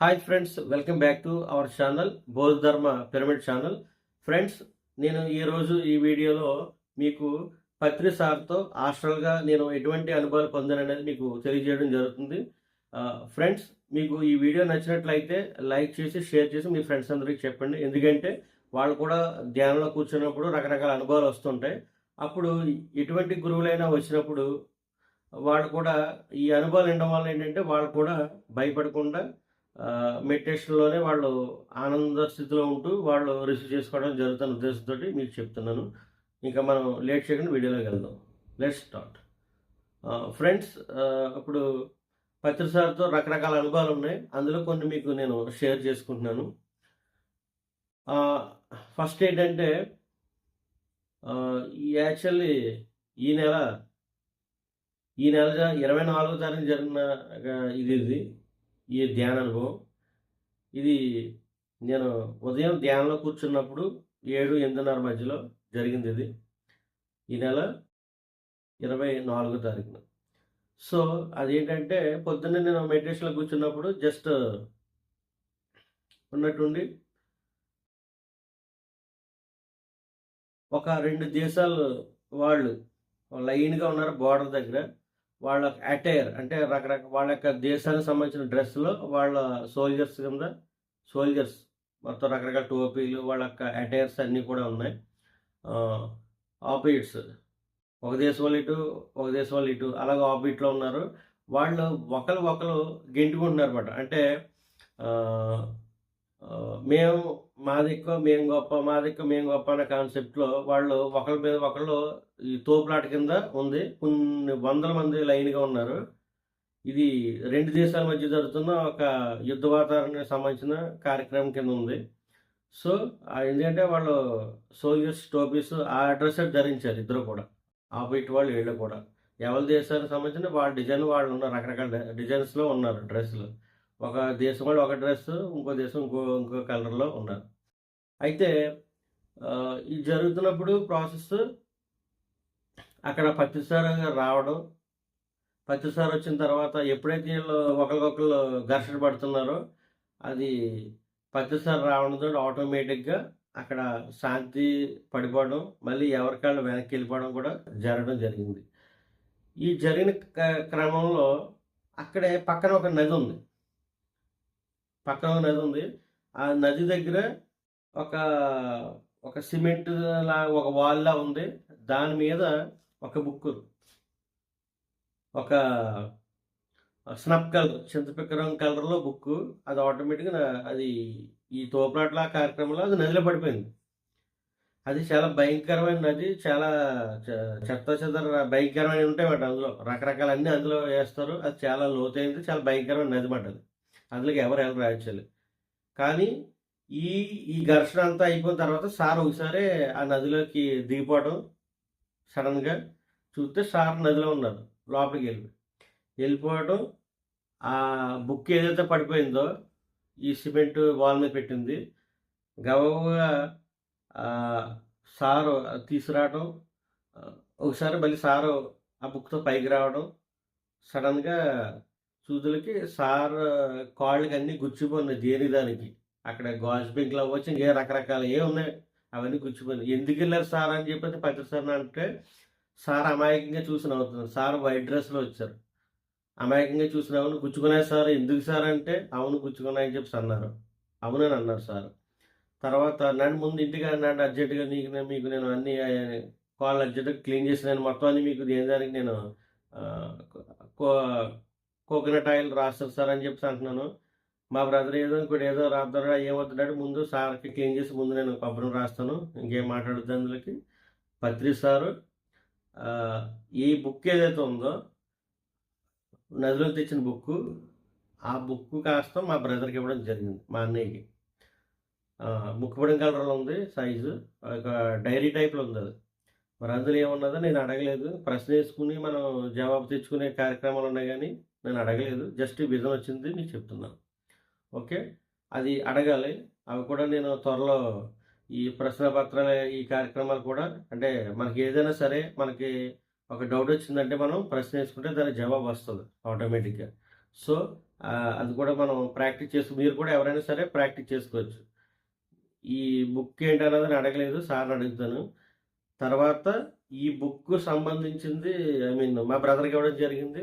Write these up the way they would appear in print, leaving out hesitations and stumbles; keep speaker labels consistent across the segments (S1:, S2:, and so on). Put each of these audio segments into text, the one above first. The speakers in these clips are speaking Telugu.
S1: Hi friends, welcome back to our channel బౌద్ధ ధర్మ పిరమిడ్ ఛానల్. ఫ్రెండ్స్, నేను ఈరోజు ఈ వీడియోలో మీకు పత్రి సార్తో హాస్టల్గా నేను ఎటువంటి అనుభవాలు పొందాననేది మీకు తెలియజేయడం జరుగుతుంది. ఫ్రెండ్స్, మీకు ఈ వీడియో నచ్చినట్లయితే లైక్ చేసి షేర్ చేసి మీ ఫ్రెండ్స్ అందరికీ చెప్పండి. ఎందుకంటే వాళ్ళు కూడా ధ్యానంలో కూర్చున్నప్పుడు రకరకాల అనుభవాలు వస్తుంటాయి. అప్పుడు ఎటువంటి గురువులైనా వచ్చినప్పుడు వాళ్ళు కూడా ఈ అనుభవాలు వినడం వల్ల ఏంటంటే వాళ్ళు కూడా భయపడకుండా మెడిటేషన్‌లోనే వాళ్ళు ఆనంద స్థితిలో ఉంటూ వాళ్ళు రిసీవ్ చేసుకోవడం జరుగుతున్న ఉద్దేశంతోటి మీకు చెప్తున్నాను. ఇంకా మనం లేట్ చేయకుండా వీడియోలోకి వెళ్దాం. Let's start. ఫ్రెండ్స్, ఇప్పుడు పత్రి సార్‌తో రకరకాల అనుభవాలు ఉన్నాయి. అందులో కొన్ని మీకు నేను షేర్ చేసుకుంటున్నాను. ఫస్ట్ ఏంటంటే యాక్చువల్లీ ఈ నెల ఈ నెల 24వ తారీఖున జరిగిన ఇది ఈ ధ్యాన అనుభవం. ఇది నేను ఉదయం ధ్యానంలో కూర్చున్నప్పుడు 7-8:30 మధ్యలో జరిగింది. ఇది ఈ నెల 24వ తారీఖున. సో అదేంటంటే పొద్దున్నే నేను మెడిటేషన్లో కూర్చున్నప్పుడు జస్ట్ ఉన్నట్టుండి ఒక 2 దేశాలు వాళ్ళు లైన్గా ఉన్నారు బోర్డర్ దగ్గర. వాళ్ళ అటైర్ అంటే రకరకాల వాళ్ళ యొక్క దేశానికి సంబంధించిన డ్రెస్సులో వాళ్ళ సోల్జర్స్ మొత్తం రకరకాల టోపీలు వాళ్ళ యొక్క అటైర్స్ అన్నీ కూడా ఉన్నాయి. ఆపోజిట్స్, ఒక దేశం వాళ్ళు ఇటు ఒక దేశం వాళ్ళు ఇటు అలాగ ఆపోజిట్లో ఉన్నారు. వాళ్ళు ఒకరు గెంటుకుంటున్నారు అనమాట. అంటే మేము మాదిక్కో మేము గొప్ప మాదిక్కో మేము గొప్ప అనే కాన్సెప్ట్లో వాళ్ళు ఒకరి మీద ఒకళ్ళు ఈ తోపులాట కింద ఉంది. కొన్ని వందల మంది లైన్గా ఉన్నారు. ఇది 2 దేశాల మధ్య జరుగుతున్న ఒక యుద్ధ వాతావరణానికి సంబంధించిన కార్యక్రమం కింద ఉంది. సో ఎందుకంటే వాళ్ళు సోల్జర్స్ టోపీస్ ఆ డ్రెస్ ధరించారు ఇద్దరు కూడా, ఆపోజిట్ వాళ్ళు వీళ్ళు కూడా. ఎవరి దేశానికి సంబంధించిన వాళ్ళ డిజైన్ వాళ్ళు ఉన్నారు, రకరకాల డిజైన్స్లో ఉన్నారు డ్రెస్సులు. ఒక దేశం వాళ్ళు ఒక డ్రెస్, ఇంకో దేశం ఇంకో కలర్లో ఉన్నారు. అయితే ఇది జరుగుతున్నప్పుడు ప్రాసెస్ అక్కడ పత్రి సార్ రావడం, పత్రి సార్ వచ్చిన తర్వాత ఎప్పుడైతే వీళ్ళు ఒకరికొకరు ఘర్షణ పడుతున్నారో అది పత్రి సార్ రావడంతో ఆటోమేటిక్గా అక్కడ శాంతి పడిపోవడం, మళ్ళీ ఎవరికాళ్ళు వెనక్కి వెళ్ళిపోవడం కూడా జరగడం జరిగింది. ఈ జరిగిన క్రమంలో అక్కడే పక్కన ఒక నది ఉంది. ఆ నది దగ్గర ఒక సిమెంట్ ఒక వాల్లా ఉంది. దాని మీద ఒక బుక్, ఒక స్నప్ కలర్ చింతపిక్కరం కలర్లో బుక్. అది ఆటోమేటిక్గా అది ఈ తోపులాట్ల కార్యక్రమంలో అది నదిలో పడిపోయింది. అది చాలా భయంకరమైన నది. చాలా చెత్త చెదర భయంకరమైనవి ఉంటాయి మాట. అందులో రకరకాల అన్నీ అందులో వేస్తారు. అది చాలా లోతైనది, చాలా భయంకరమైన నది మాట. అది అందులోకి ఎవరు యాక్చువల్లీ. కానీ ఈ ఘర్షణ అంతా అయిపోయిన తర్వాత సార్ ఒకసారి ఆ నదిలోకి దిగిపోవడం, సడన్గా చూస్తే సార్ నదిలో ఉన్నారు. లోపలికి వెళ్ళిపోవడం, ఆ బుక్ ఏదైతే పడిపోయిందో ఈ సిమెంట్ వాల్ మీద పెట్టింది గబగబా సారు తీసుకురావడం. ఒకసారి మళ్ళీ సారు ఆ బుక్తో పైకి రావడం, సడన్గా సూదులకి సార్ కాళ్ళకి అన్నీ గుచ్చిపోయినాయి. దేని దానికి అక్కడ గాజు పెంకులు అవ్వచ్చు, ఇంకే రకరకాల ఉన్నాయి, అవన్నీ గుచ్చిపోయినాయి. ఎందుకు వెళ్ళారు సార్ అని చెప్పేసి పత్రి సార్ అంటే సార్ అమాయకంగా చూసి నవ్వుతున్నారు. సార్ వైట్ డ్రెస్లో వచ్చారు. అమాయకంగా చూసి అవును గుచ్చుకున్నాయి సార్, ఎందుకు సార్ అంటే అవును గుచ్చుకున్నాయని చెప్పి అన్నారు. అవునని అన్నారు సార్. తర్వాత నన్ను ముందు ఇంటికి నన్ను అర్జెంటుగా మీకు నేను అన్ని కాళ్ళు అర్జెంటుగా క్లీన్ చేసి నేను మొత్తం అన్ని మీకు దేనికి నేను కోకోనట్ ఆయిల్ రాస్తారు సార్ అని చెప్పి అంటున్నాను. మా బ్రదర్ ఇంకోటి ఏదో రాద్దారా ఏమవుతున్నాడు, ముందు సార్కి క్లీన్ చేసి ముందు నేను కొబ్బరి రాస్తాను, ఇంకేం మాట్లాడుద్ది అందులోకి. పత్రి సారు ఈ బుక్ ఏదైతే ఉందో నదిలో తెచ్చిన బుక్, ఆ బుక్ కాస్త మా బ్రదర్కి ఇవ్వడం జరిగింది, మా అన్నయ్యకి. బుక్ పడిన కలర్లో ఉంది, సైజు ఒక డైరీ టైప్లో ఉంది. అది మరి అందులో ఏమున్నదో నేను అడగలేదు. ప్రశ్న వేసుకుని మనం జవాబు తెచ్చుకునే కార్యక్రమాలు ఉన్నాయి, కానీ నేను అడగలేదు. జస్ట్ విజన్ వచ్చింది మీకు చెప్తున్నాను. ఓకే, అది అడగాలి. అవి కూడా నేను త్వరలో ఈ ప్రశ్నపత్రాల ఈ కార్యక్రమాలు కూడా, అంటే మనకి ఏదైనా సరే మనకి ఒక డౌట్ వచ్చిందంటే మనం ప్రశ్న వేసుకుంటే దానికి జవాబు వస్తుంది ఆటోమేటిక్గా. సో అది కూడా మనం ప్రాక్టీస్ మీరు కూడా ఎవరైనా సరే ప్రాక్టీస్ చేసుకోవచ్చు. ఈ బుక్ ఏంటన్నది నేను అడగలేదు. సార్‌ని అడుగుతాను. తర్వాత ఈ బుక్‌కు సంబంధించింది మా బ్రదర్‌కి ఇవ్వడం జరిగింది.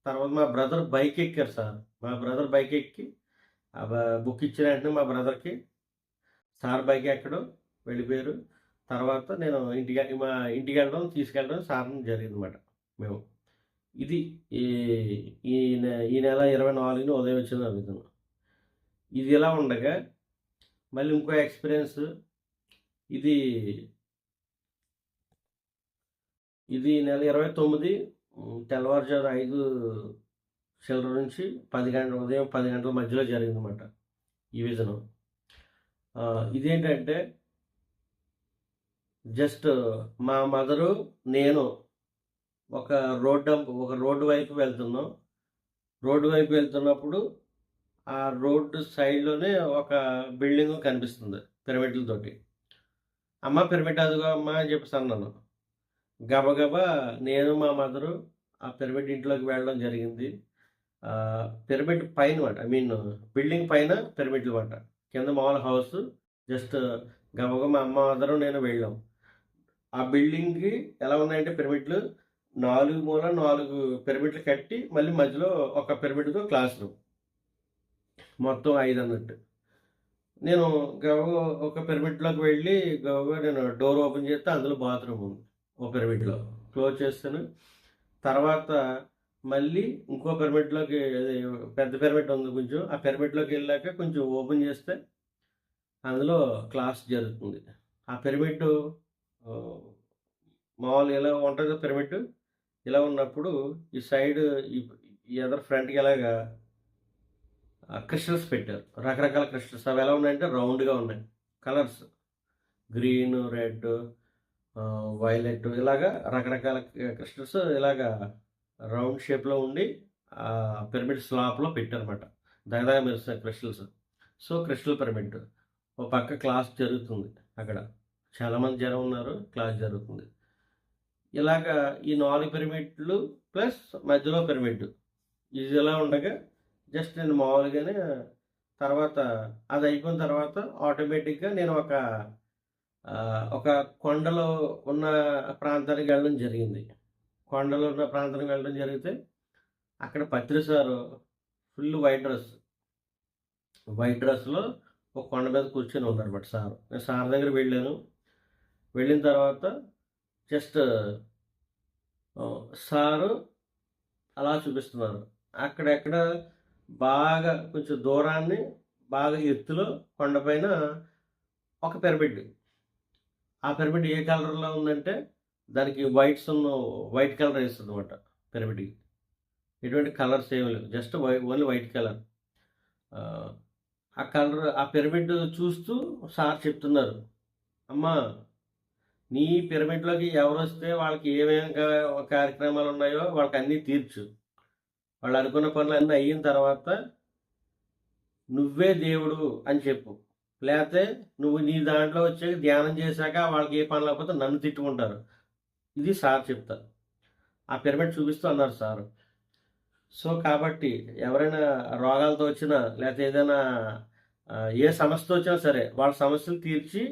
S1: తర్వాత మా బ్రదర్ బైక్ ఎక్కారు సార్. మా బ్రదర్ బైక్ ఎక్కి ఆ బుక్ ఇచ్చిన వెంటనే మా బ్రదర్‌కి సార్ బైక్ ఎక్కడం, వెళ్ళిపోయారు. తర్వాత నేను మా ఇంటికెళ్ళడం, తీసుకెళ్ళడం సార్‌ని జరిగిందన్నమాట మేము. ఇది ఈ ఈ నెల 24న ఉదయం వచ్చింది అడుగుతున్నాను. ఇది ఇలా ఉండగా మళ్ళీ ఇంకో ఎక్స్‌పీరియన్స్ ఇది ఇది నెల 29 తెల్లవారుజామున 5 చిల్లర నుంచి 10 గంటల ఉదయం 10 గంటల మధ్యలో జరిగిందన్నమాట ఈ విజను. ఇదేంటంటే జస్ట్ మా మదరు, నేను ఒక రోడ్డు వైపు వెళ్తున్నాం. రోడ్డు వైపు వెళ్తున్నప్పుడు ఆ రోడ్డు సైడ్‌లోనే ఒక బిల్డింగ్ కనిపిస్తుంది పిరమిడ్లతోటి. అమ్మ పిరమిడ్ అదిగో అమ్మ అని చెప్పేసి అన్నాను. గబగబా నేను మా మదరు ఆ పిరమిడ్ ఇంట్లోకి వెళ్ళడం జరిగింది. పిరమిడ్ పైన మాట బిల్డింగ్ పైన పిరమిడ్ మాట. కింద మామూలు హౌస్. జస్ట్ గబగబా మా అమ్మ, మదరు, నేను వెళ్ళాం. ఆ బిల్డింగ్‌కి ఎలా ఉన్నాయంటే పిరమిడ్లు 4 మూల 4 పిరమిడ్లు కట్టి మళ్ళీ మధ్యలో ఒక పిరమిడ్‌తో క్లాస్ రూమ్. మొత్తం 5 అన్నట్టు. నేను గబగబా ఒక పిరమిడ్‌లోకి వెళ్ళి గబగబా నేను డోర్ ఓపెన్ చేస్తే అందులో బాత్రూమ్ ఉంది. ఓ పిరమిడ్‌లో. క్లోజ్ చేస్తాను. తర్వాత మళ్ళీ ఇంకో పిరమిడ్‌లోకి పెద్ద పిరమిడ్ ఉంది కొంచెం. ఆ పిరమిడ్‌లోకి వెళ్ళాక కొంచెం ఓపెన్ చేస్తే అందులో క్లాస్ జరుగుతుంది. ఆ పిరమిడ్ మామూలుగా ఇలా ఉంటుంది పిరమిడ్. ఇలా ఉన్నప్పుడు ఈ సైడ్ ఈ ఎదర్ ఫ్రంట్‌కి ఇలాగా క్రిస్టల్స్ పెట్టారు. రకరకాల క్రిస్టల్స్. అవి ఎలా ఉన్నాయంటే రౌండ్‌గా ఉన్నాయి. కలర్స్ గ్రీన్, రెడ్, వైలెట్ ఇలాగా రకరకాల క్రిస్టల్స్ ఇలాగా రౌండ్ షేప్‌లో ఉండి పిరమిడ్ స్లాబ్‌లో పెట్టారన్నమాట. దగదగ మెరుస్తాయి క్రిస్టల్స్. So, crystal pyramid. ఓ పక్క క్లాస్ జరుగుతుంది అక్కడ. చాలామంది జనం ఉన్నారు. క్లాస్ జరుగుతుంది. ఇలాగా ఈ 4 పిరమిడ్లు ప్లస్ మధ్యలో పిరమిడ్. ఇది ఇలా ఉండగా జస్ట్ నేను మామూలుగానే తర్వాత అది అయిపోయిన తర్వాత ఆటోమేటిక్‌గా నేను ఒక కొండలో ఉన్న ప్రాంతానికి వెళ్ళడం జరిగింది. కొండలో ఉన్న ప్రాంతానికి వెళ్ళడం జరిగితే అక్కడ పత్రి సారు ఫుల్ వైట్ డ్రెస్‌లో ఒక కొండ మీద కూర్చొని ఉన్నారన్నమాట సారు. నేను సార్ దగ్గర వెళ్ళాను. వెళ్ళిన తర్వాత జస్ట్ సారు అలా చూపిస్తున్నారు. అక్కడెక్కడ బాగా కొంచెం దూరాన్ని బాగా ఎత్తులో కొండపైన ఒక పిరమిడ్. ఆ పిరమిడ్ ఏ కలర్‌లో ఉందంటే దానికి వైట్ కలర్ వేస్తుందన్నమాట పిరమిడ్‌కి. ఎటువంటి కలర్స్ ఏమి లేవు. Just only white colour. ఆ పిరమిడ్ చూస్తూ సార్ చెప్తున్నారు. అమ్మా, నీ పిరమిడ్‌లోకి ఎవరొస్తే వాళ్ళకి ఏమేమి కార్యక్రమాలు ఉన్నాయో వాళ్ళకి అన్నీ తీర్చు. వాళ్ళు అనుకున్న పనులన్నీ అయిన తర్వాత నువ్వే దేవుడు అని చెప్పు. లేతే నువ్వు నీ దాంట్లో వచ్చి ధ్యానం చేశాక వాళ్ళకి ఏ పని లేకపోతే నన్ను తిట్టుకుంటారు. ఇది సార్ చెప్తారు. ఆ పిరమిడ్ చూపిస్తూ అన్నారు సారు. సో, కాబట్టి ఎవరైనా రోగాలతో వచ్చినా లేకపోతే ఏదైనా ఏ సమస్యతో వచ్చినా సరే వాళ్ళ సమస్యలు తీర్చి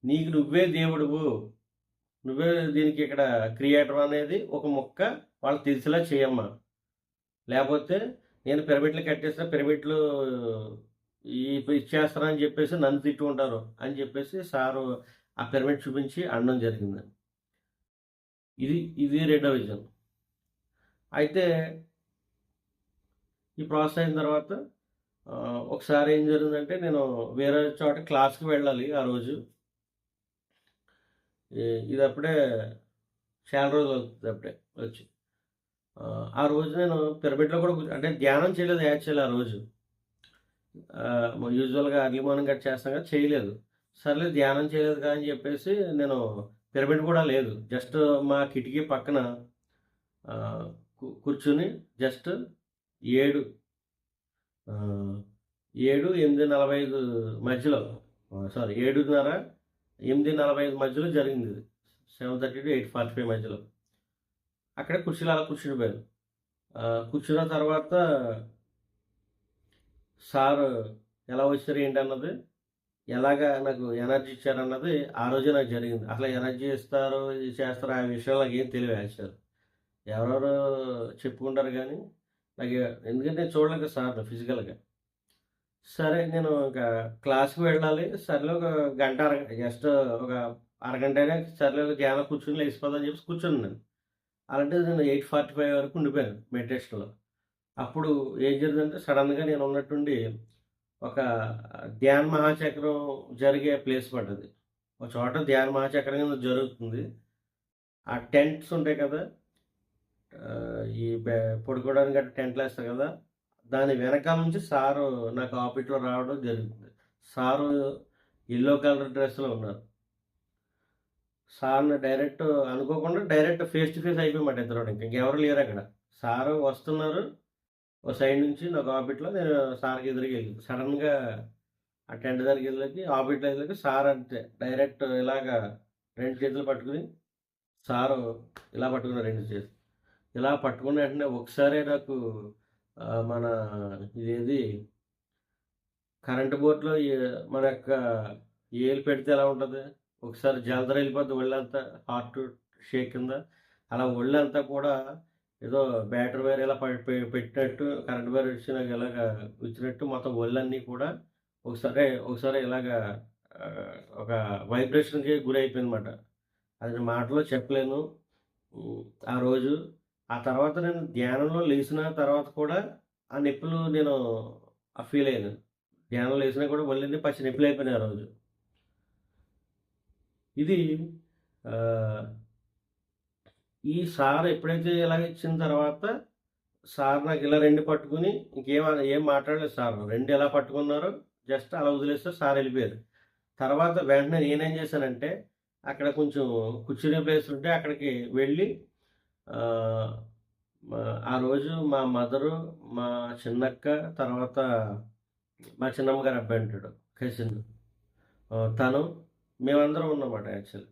S1: నీకు నువ్వే దేవుడువు. నువ్వే దీనికి ఇక్కడ క్రియేటర్ అనేది ఒక ముక్క వాళ్ళకి తెలిసేలా చేయమ్మా. లేకపోతే నేను పిరమిడ్లు కట్టేసిన పిరమిడ్లు ఇచ్చేస్తానని చెప్పేసి నన్ను తిట్టుకుంటారు అని చెప్పేసి సారు ఆ పిరమిడ్ చూపించి అనడం జరిగింది. ఇది రెండో విజన్. అయితే ఈ ప్రాసెస్ అయిన తర్వాత ఒకసారి ఏం జరిగిందంటే నేను వేరే చోట క్లాస్‌కి వెళ్ళాలి ఆ రోజు. ఇది అప్పుడే చాలా రోజులు అవుతుంది అప్పుడే వచ్చి. ఆ రోజు నేను పిరమిడ్‌లో కూడా అంటే ధ్యానం చేయలేదు యాక్చువల్లీ ఆ రోజు. యూజువల్‌గా ఎర్లీ మార్నింగ్ గట్రా చేస్తాం కదా! చేయలేదు. సర్లే ధ్యానం చేయలేదు కదా అని చెప్పేసి నేను పిరమిడ్ కూడా లేదు. జస్ట్ మా కిటికీ పక్కన కూర్చొని జస్ట్ 7 8:45 మధ్యలో 7:30, 8:45 మధ్యలో జరిగింది ఇది. 7:30 to 8:45 మధ్యలో. అక్కడే కుర్చీలో అలా కూర్చుండిపోయాను. కూర్చున్న తర్వాత సారు ఎలా వచ్చారు ఏంటన్నది, ఎలాగా నాకు ఎనర్జీ ఇచ్చారన్నది ఆ రోజే నాకు జరిగింది. అసలు ఎనర్జీ ఇస్తారు, ఇది చేస్తారు ఆ విషయాలు నాకేం తెలియవు యాక్చువల్. ఎవరెవరో చెప్పుకుంటారు గానీ, నాకు ఎందుకంటే నేను చూడలేదు సార్‌ని ఫిజికల్‌గా. సరే నేను ఇంకా క్లాస్‌కి వెళ్ళాలి. సర్లే ఒక గంట జస్ట్ ఒక అరగంటైనా సర్లే ధ్యానం కూర్చొని లెగిసిపోదాం అని చెప్పేసి కూర్చున్నాను నేను. అలాంటిది నేను 8:45 వరకు ఉండిపోయాను మెడిటేషన్‌లో. అప్పుడు ఏం జరిగిందంటే సడెన్‌గా నేను ఉన్నట్టుండి ఒక ధ్యాన మహాచక్రం జరిగే ప్లేస్ పడ్డది. ఒక చోట ధ్యాన మహాచక్రం కింద జరుగుతుంది. ఆ టెంట్స్ ఉంటాయి కదా! ఈ పడుకోవడానికి గట్టా టెంట్‌లేస్తారు కదా! దాని వెనకాల నుంచి సారు నాకు ఆపోజిట్‌లో రావడం జరుగుతుంది. సారు యెల్లో కలర్ డ్రెస్‌లో ఉన్నారు. సార్‌ని డైరెక్ట్ అనుకోకుండా డైరెక్ట్ ఫేస్ టు ఫేస్ అయిపోయామాట ఇద్దరం ఇంకెవరు లేరక్కడ. సారు వస్తున్నారు. ఓ సైడ్ నుంచి నాకు ఆర్బిట్‌లో నేను సార్‌కి ఎదురుగా సడెన్‌గా ఆ టెంట్ దగ్గరికెళ్ళేకి ఆర్బిట్‌లో ఎళ్ళాక సార్ అంతే డైరెక్ట్ ఇలాగా 2 చేతులు పట్టుకొని సారు ఇలా పట్టుకున్నారు 2 చేతులు. ఇలా పట్టుకున్న వెంటనే ఒకసారే నాకు మన ఇదేది కరెంట్ బోర్డ్‌లో మన యొక్క ఏలు పెడితే ఎలా ఉంటది? ఒకసారి జలదర ఎళ్ళిపోద్ది ఒళ్ళంతా హార్ట్ షేక్ కింద. అలా ఒళ్ళంతా కూడా ఏదో బ్యాటరీ వైర్ ఇలా పెట్టినట్టు కరెంట్ వైర్ వచ్చి నాకు ఇలాగా గుచ్చినట్టు మొత్తం ఒళ్ళన్నీ కూడా ఒకసారి ఇలాగా ఒక వైబ్రేషన్‌కి గురైపోయిందన్నమాట. అది నేను మాటల్లో చెప్పలేను. హ్మ్. ఆ రోజు. ఆ తర్వాత నేను ధ్యానంలో లేసిన తర్వాత కూడా ఆ నొప్పులు నేను ఫీల్ అయ్యాను. ధ్యానంలో లేసినా కూడా ఒళ్ళన్నీ పచ్చి నొప్పులయిపోయినాయి ఆ రోజు. ఇది ఆహ్, ఈ సార్ ఎప్పుడైతే ఇలాగ ఇచ్చిన తర్వాత సార్ నాకు ఇలా 2 పట్టుకొని ఏం మాట్లాడలేదు సార్. 2 ఎలా పట్టుకున్నారో జస్ట్ అలా వదిలేసారు. సార్ ఎళ్ళిపోయారు. తర్వాత వెంటనే నేనేం చేశానంటే అక్కడ కొంచెం కూర్చునే ప్లేస్ ఉంటే అక్కడికి వెళ్ళి ఆహ్, మా ఆ రోజు మా మదరు, మా చిన్నక్క, తర్వాత మా చిన్నమ్మ గారి అబ్బాయి ఉంటాడు. కజిన్. తను మేమందరం ఉన్నామాట యాక్చువల్లీ.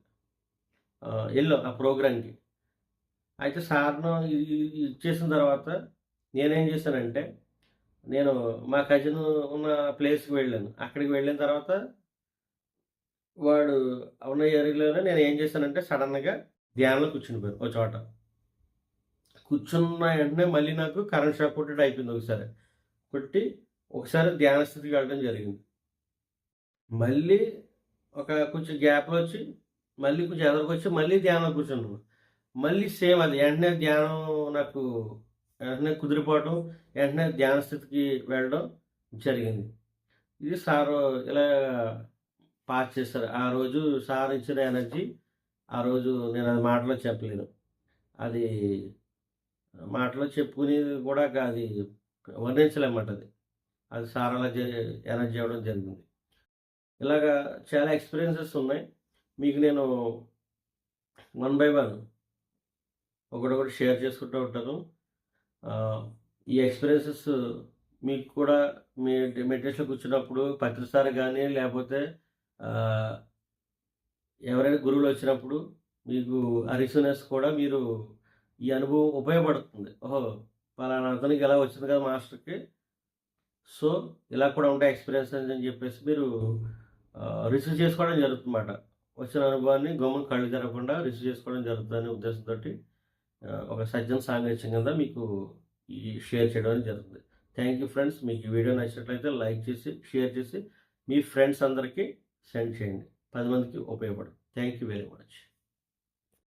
S1: ఎళ్ళాం ఆ ప్రోగ్రామ్‌కి. అయితే సార్‌ను ఇచ్చేసిన తర్వాత నేనేం చేశానంటే, నేను మా కజిన్ ఉన్న ప్లేస్‌కి వెళ్ళాను. అక్కడికి వెళ్ళిన తర్వాత వాడు ఉన్న ఏరియాలోనే నేను ఏం చేశానంటే సడెన్‌గా ధ్యానంలో కూర్చుండిపోయాను ఒక చోట. కూర్చున్న వెంటనే మళ్ళీ నాకు కరెంట్ షాక్ కొట్టినట్టు అయిపోయింది ఒకసారి. కొట్టి ఒకసారి ధ్యాన స్థితికి వెళ్ళడం జరిగింది. మళ్ళీ కొంచెం గ్యాప్‌లో వచ్చి, మళ్ళీ కొంచెం ఎదరకొచ్చి మళ్ళీ ధ్యానంలో కూర్చున్నాను. మళ్ళీ సేమ్ అది వెంటనే ధ్యానం నాకు వెంటనే కుదిరిపోవటం, వెంటనే ధ్యాన స్థితికి వెళ్ళడం జరిగింది. ఇది సారు ఇలా పాస్ చేశారు. ఆ రోజు సార్ ఇచ్చిన ఎనర్జీ ఆ రోజు నేను అది మాటలో చెప్పలేను. అది మాటలో చెప్పుకునేది కూడా అది వర్ణించలేమాట అది. అది సార్ అలా ఎనర్జీ ఇవ్వడం జరిగింది. ఇలాగా చాలా ఎక్స్‌పీరియన్సెస్ ఉన్నాయి. మీకు నేను వన్ బై వన్ ఒకటొకటి షేర్ చేసుకుంటూ ఉంటాను. ఆహ్, ఈ ఎక్స్‌పీరియన్సెస్ మీకు కూడా మీ మెడిటేషన్‌లో కూర్చున్నప్పుడు ప్రతిసారి గానీ, లేపోతే ఆహ్, ఎవరైనా గురువులొచ్చినప్పుడు మీకు ఆ రిసోనెన్స్ కూడా మీరు ఈ అనుభవం ఉపయోగపడుతుంది. ఓహో! పలానా అతనికి ఇలా వచ్చింది కదా మాస్టర్‌కి. సో, ఇలా కూడా ఉంటాయి ఎక్స్‌పీరియన్సెస్ అని చెప్పేసి మీరు రిసీవ్ చేసుకోవడం జరుగుతుందన్నమాట. వచ్చిన అనుభవాన్ని గమ్మున కళ్ళు తెరవకుండా రిసీవ్ చేసుకోవడం జరుగుతుందనే ఉద్దేశంతోటి ఒక సజ్జన సాంగత్యం కింద మీకు ఈ షేర్ చేయడం అనేది జరుగుతుంది. Thank you friends. మీకు ఈ వీడియో నచ్చినట్లయితే లైక్ చేసి, షేర్ చేసి మీ ఫ్రెండ్స్ అందరికీ సెండ్ చేయండి. 10 మందికి ఉపయోగపడుతుంది. Thank you very much.